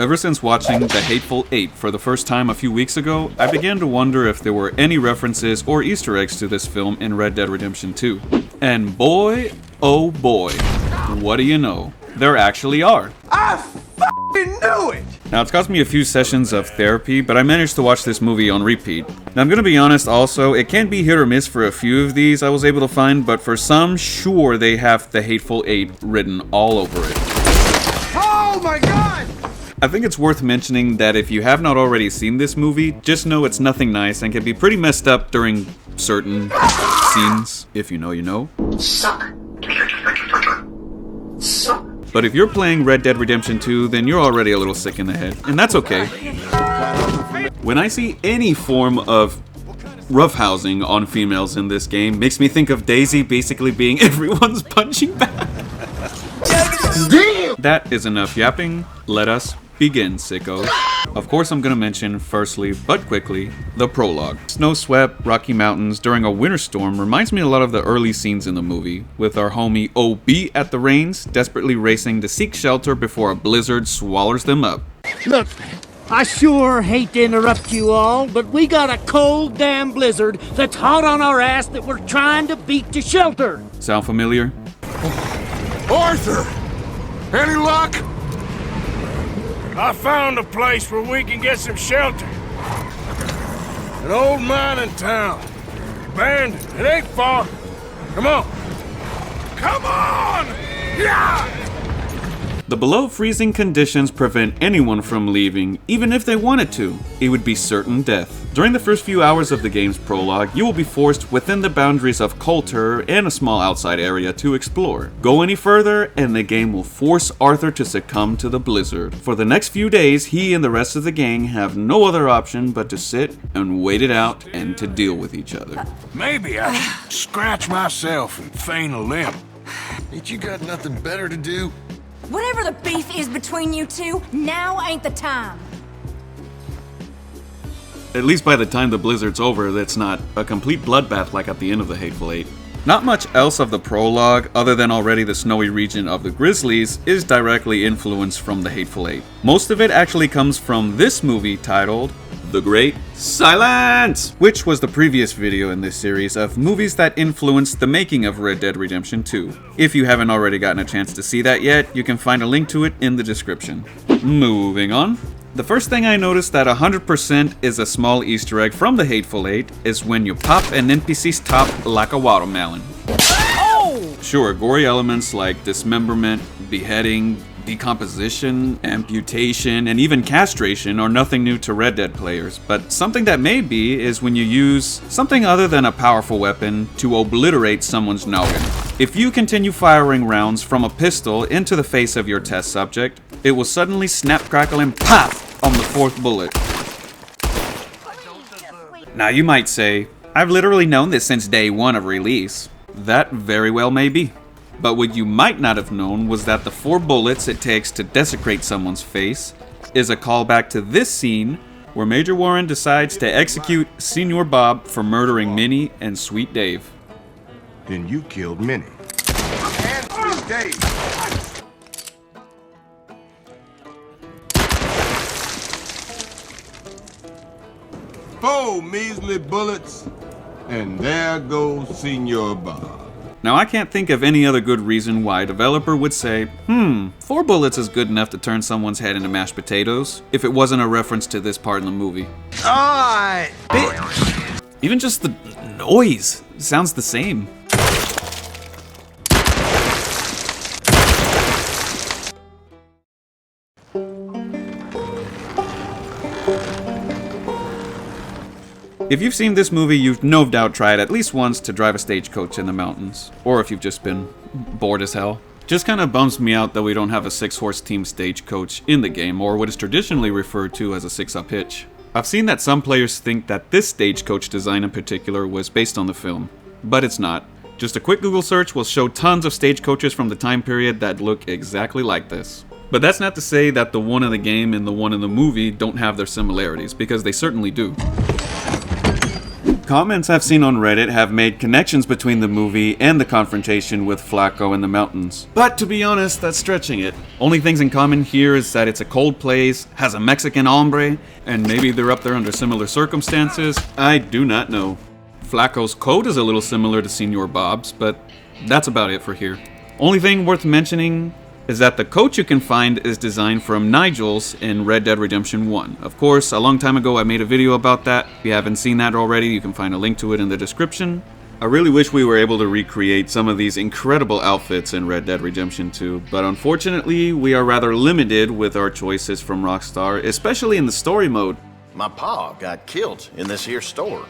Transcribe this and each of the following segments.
Ever since watching The Hateful Eight for the first time a few weeks ago, I began to wonder if there were any references or Easter eggs to this film in Red Dead Redemption 2. And boy, oh boy, what do you know? There actually are. I f***ing knew it! Now, it's cost me a few sessions of therapy, but I managed to watch this movie on repeat. Now, I'm gonna be honest also, it can be hit or miss for a few of these I was able to find, but for some, sure they have The Hateful Eight written all over it. Oh my god! I think it's worth mentioning that if you have not already seen this movie, just know it's nothing nice and can be pretty messed up during certain scenes. If you know, you know. Suck. Suck. But if you're playing Red Dead Redemption 2, then you're already a little sick in the head, and that's okay. When I see any form of roughhousing on females in this game, makes me think of Daisy basically being everyone's punching bag. That is enough yapping. Let us begin, sickos. Of course, I'm gonna mention, firstly, but quickly, the prologue. Snow-swept, rocky mountains during a winter storm reminds me a lot of the early scenes in the movie, with our homie OB at the reins, desperately racing to seek shelter before a blizzard swallows them up. Look, I sure hate to interrupt you all, but we got a cold damn blizzard that's hot on our ass that we're trying to beat to shelter. Sound familiar? Arthur! Any luck? I found a place where we can get some shelter. An old mining town. Abandoned. It ain't far. Come on. Come on! Yeah! The below freezing conditions prevent anyone from leaving, even if they wanted to. It would be certain death. During the first few hours of the game's prologue, you will be forced within the boundaries of Coulter and a small outside area to explore. Go any further, and the game will force Arthur to succumb to the blizzard. For the next few days, he and the rest of the gang have no other option but to sit and wait it out and to deal with each other. Maybe I should scratch myself and feign a limp. Ain't you got nothing better to do? Whatever the beef is between you two, now ain't the time. At least by the time the blizzard's over, it's not a complete bloodbath like at the end of The Hateful Eight. Not much else of the prologue, other than already the snowy region of the Grizzlies, is directly influenced from The Hateful Eight. Most of it actually comes from this movie titled The Great Silence, which was the previous video in this series of movies that influenced the making of Red Dead Redemption 2. If you haven't already gotten a chance to see that yet, you can find a link to it in the description. Moving on. The first thing I noticed that 100% is a small Easter egg from The Hateful Eight is when you pop an NPC's top like a watermelon. Oh! Sure, gory elements like dismemberment, beheading, decomposition, amputation, and even castration are nothing new to Red Dead players, but something that may be is when you use something other than a powerful weapon to obliterate someone's noggin. If you continue firing rounds from a pistol into the face of your test subject, it will suddenly snap, crackle, and pop on the fourth bullet. Now you might say, I've literally known this since day one of release. That very well may be. But what you might not have known was that the 4 bullets it takes to desecrate someone's face is a callback to this scene where Major Warren decides to execute Senior Bob for murdering Minnie and Sweet Dave. Then you killed Minnie. And Sweet Dave. Four measly bullets, and there goes Senior Bob. Now I can't think of any other good reason why a developer would say, 4 bullets is good enough to turn someone's head into mashed potatoes, if it wasn't a reference to this part in the movie. Alright, bitch. Even just the noise sounds the same. If you've seen this movie, you've no doubt tried at least once to drive a stagecoach in the mountains. Or if you've just been bored as hell. Just kinda bums me out that we don't have a 6-horse team stagecoach in the game, or what is traditionally referred to as a 6-up hitch. I've seen that some players think that this stagecoach design in particular was based on the film, but it's not. Just a quick Google search will show tons of stagecoaches from the time period that look exactly like this. But that's not to say that the one in the game and the one in the movie don't have their similarities, because they certainly do. Comments I've seen on Reddit have made connections between the movie and the confrontation with Flaco in the mountains. But to be honest, that's stretching it. Only things in common here is that it's a cold place, has a Mexican hombre, and maybe they're up there under similar circumstances. I do not know. Flaco's coat is a little similar to Senor Bob's, but that's about it for here. Only thing worth mentioning is that the coat you can find is designed from Nigel's in Red Dead Redemption 1. Of course, a long time ago I made a video about that. If you haven't seen that already, you can find a link to it in the description. I really wish we were able to recreate some of these incredible outfits in Red Dead Redemption 2, but unfortunately we are rather limited with our choices from Rockstar, especially in the story mode. My pa got killed in this here store.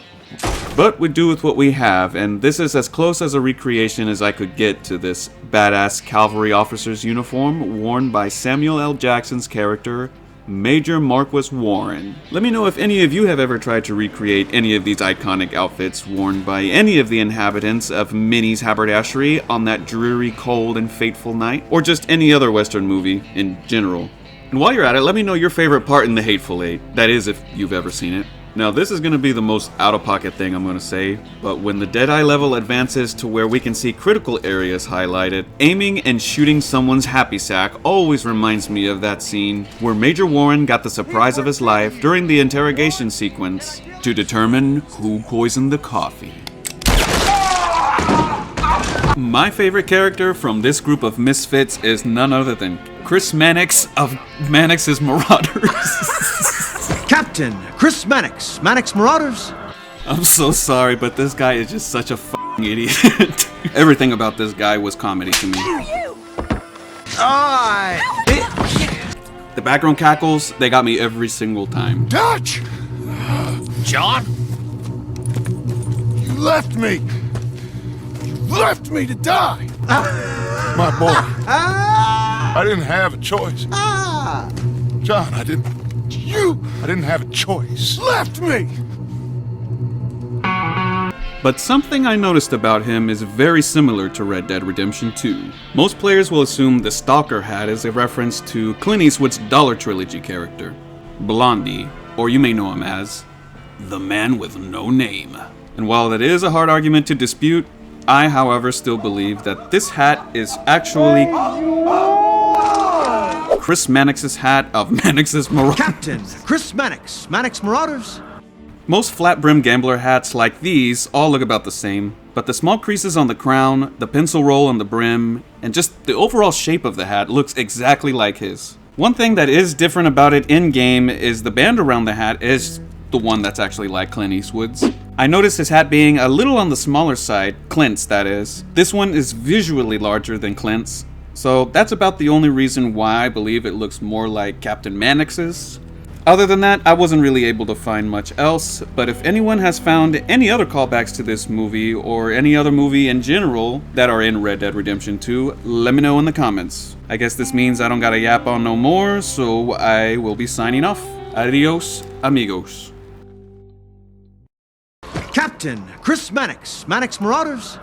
But we do with what we have, and this is as close as a recreation as I could get to this badass cavalry officer's uniform worn by Samuel L. Jackson's character, Major Marquis Warren. Let me know if any of you have ever tried to recreate any of these iconic outfits worn by any of the inhabitants of Minnie's haberdashery on that dreary, cold, and fateful night, or just any other Western movie in general. And while you're at it, let me know your favorite part in the Hateful Eight. That is, if you've ever seen it. Now, this is going to be the most out-of-pocket thing I'm going to say, but when the Deadeye level advances to where we can see critical areas highlighted, aiming and shooting someone's happy sack always reminds me of that scene where Major Warren got the surprise of his life during the interrogation sequence to determine who poisoned the coffee. My favorite character from this group of misfits is none other than Chris Mannix of Mannix's Marauders. Captain Chris Mannix, Mannix Marauders. I'm so sorry, but this guy is just such a f***ing idiot. Everything about this guy was comedy to me. The background cackles, they got me every single time. Dutch! John? You left me! You left me to die! My boy. I didn't have a choice. John, I didn't have a choice. Left me! But something I noticed about him is very similar to Red Dead Redemption 2. Most players will assume the Stalker hat is a reference to Clint Eastwood's Dollar Trilogy character, Blondie, or you may know him as the Man with No Name. And while that is a hard argument to dispute, I, however, still believe that this hat is actually Chris Mannix's hat of Mannix's Marauders. Captain Chris Mannix, Mannix Marauders. Most flat-brim gambler hats like these all look about the same, but the small creases on the crown, the pencil roll on the brim, and just the overall shape of the hat looks exactly like his. One thing that is different about it in-game is the band around the hat is the one that's actually like Clint Eastwood's. I noticed his hat being a little on the smaller side, Clint's that is. This one is visually larger than Clint's, so that's about the only reason why I believe it looks more like Captain Mannix's. Other than that, I wasn't really able to find much else, but if anyone has found any other callbacks to this movie, or any other movie in general that are in Red Dead Redemption 2, let me know in the comments. I guess this means I don't gotta yap on no more, so I will be signing off. Adios, amigos. Captain Chris Mannix, Mannix Marauders.